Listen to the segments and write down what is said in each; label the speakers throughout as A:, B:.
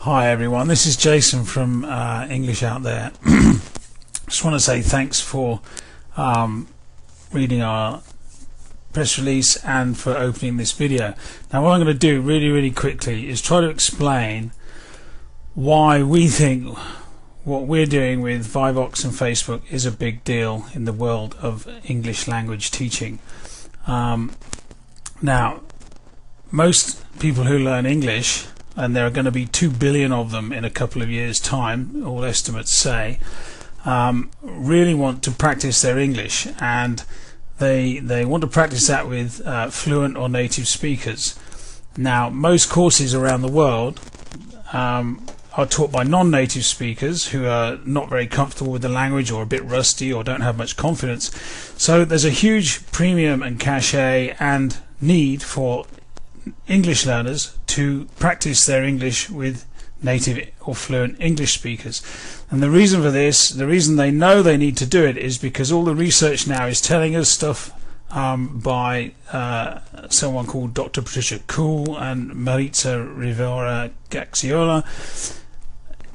A: Hi everyone, this is Jason from English Out There. Just want to say thanks for reading our press release and for opening this video. Now what I'm going to do really quickly is try to explain why we think what we're doing with Vivox and Facebook is a big deal in the world of English language teaching. Now most people who learn English, and there are going to be 2 billion of them in a couple of years' time, all estimates say, really want to practice their English, and they want to practice that with fluent or native speakers. Now most courses around the world are taught by non-native speakers who are not very comfortable with the language or a bit rusty or don't have much confidence. So there's a huge premium and cachet and need for English learners to practice their English with native or fluent English speakers. And the reason for this, the reason they know they need to do it, is because all the research now is telling us stuff by someone called Dr. Patricia Kuhl and Maritza Rivera Gaxiola,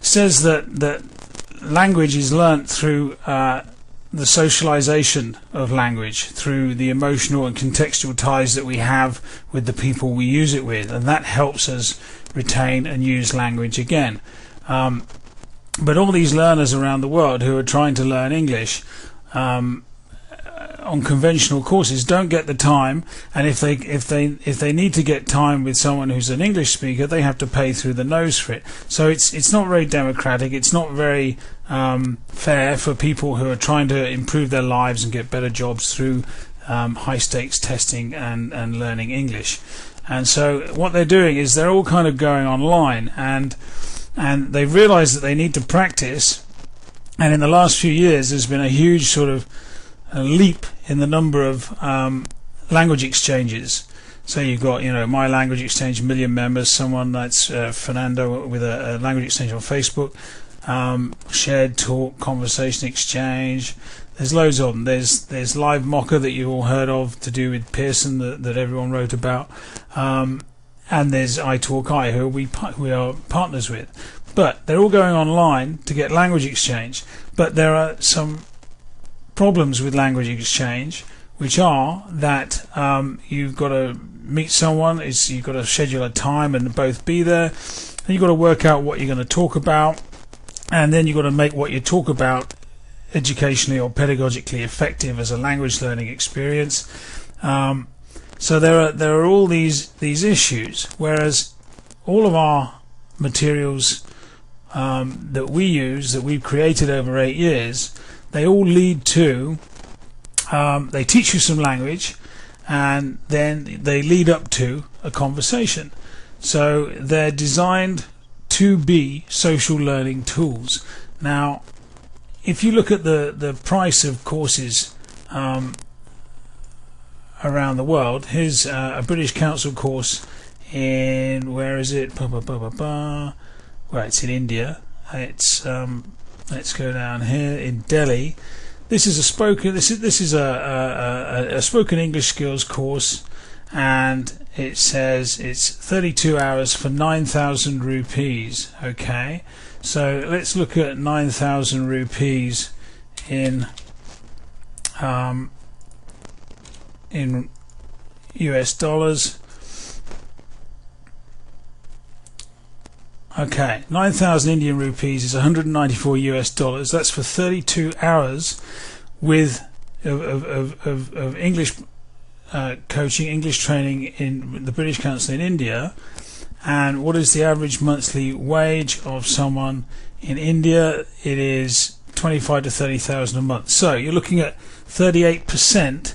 A: says that language is learnt through the socialization of language, through the emotional and contextual ties that we have with the people we use it with, and that helps us retain and use language again. But all these learners around the world who are trying to learn English on conventional courses don't get the time, and if they need to get time with someone who's an English speaker, they have to pay through the nose for it. So it's not very democratic, it's not very fair for people who are trying to improve their lives and get better jobs through high stakes testing and learning English. And so what they're doing is they're all kind of going online, and they've realized that they need to practice. And in the last few years there's been a huge sort of a leap in the number of language exchanges. So you've got, My Language Exchange, 1 million members, someone that's Fernando with a language exchange on Facebook, Shared Talk, Conversation Exchange. There's loads of them. There's Live Mocha that you've all heard of, to do with Pearson, that everyone wrote about, and there's iTalkI, who we are partners with. But they're all going online to get language exchange. But there are some problems with language exchange, which are that you've got to meet someone, you've got to schedule a time and both be there, and you've got to work out what you're going to talk about, and then you've got to make what you talk about educationally or pedagogically effective as a language learning experience. So there are all these issues, whereas all of our materials that we use, that we've created over 8 years, they all lead to, they teach you some language, and then they lead up to a conversation. So they're designed to be social learning tools. Now, if you look at the price of courses around the world, here's a British Council course in, where is it? Well, it's in India. It's let's go down here in Delhi. This is a spoken a spoken English skills course, and it says it's 32 hours for 9,000 rupees. Okay, so let's look at 9,000 rupees in US dollars. Okay, 9,000 Indian rupees is 194 US dollars. That's for 32 hours with of English coaching, English training in the British Council in India. And what is the average monthly wage of someone in India? It is 25 to 30,000 a month. So you're looking at 38%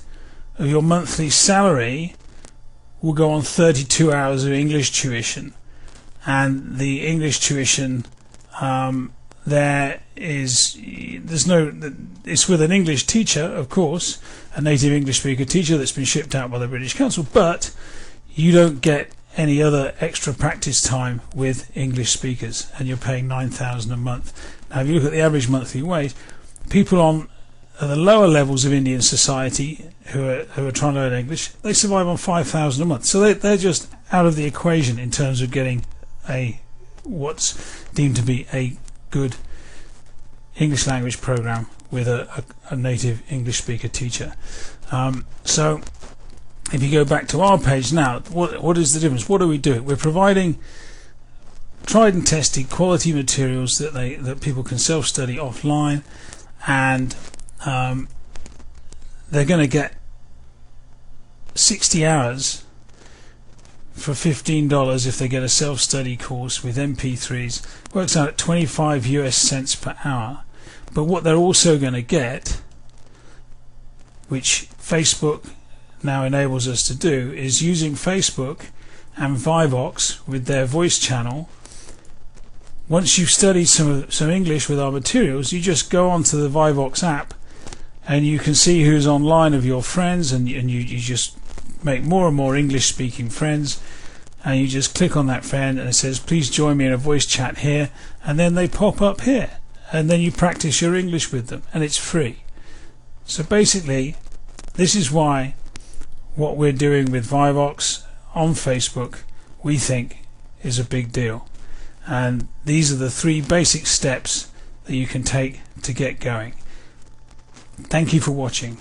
A: of your monthly salary will go on 32 hours of English tuition. And the English tuition, it's with an English teacher, of course, a native English speaker teacher that's been shipped out by the British Council, but you don't get any other extra practice time with English speakers, and you're paying 9,000 a month. Now if you look at the average monthly wage, people on the lower levels of Indian society who are trying to learn English, they survive on 5,000 a month. So they're just out of the equation in terms of getting a what's deemed to be a good English language program with a native English speaker teacher. So if you go back to our page now, what is the difference? What are we doing? We're providing tried and tested quality materials that people can self-study offline, and they're going to get 60 hours for $15 if they get a self-study course with MP3s. Works out at 25 US cents per hour. But what they're also going to get, which Facebook now enables us to do, is using Facebook and Vivox with their voice channel. Once you've studied some English with our materials, you just go onto the Vivox app and you can see who's online of your friends, and you just make more and more English speaking friends, and you just click on that friend and it says please join me in a voice chat here, and then they pop up here, and then you practice your English with them, and it's free. So basically this is why what we're doing with Vivox on Facebook we think is a big deal, and these are the 3 basic steps that you can take to get going. Thank you for watching.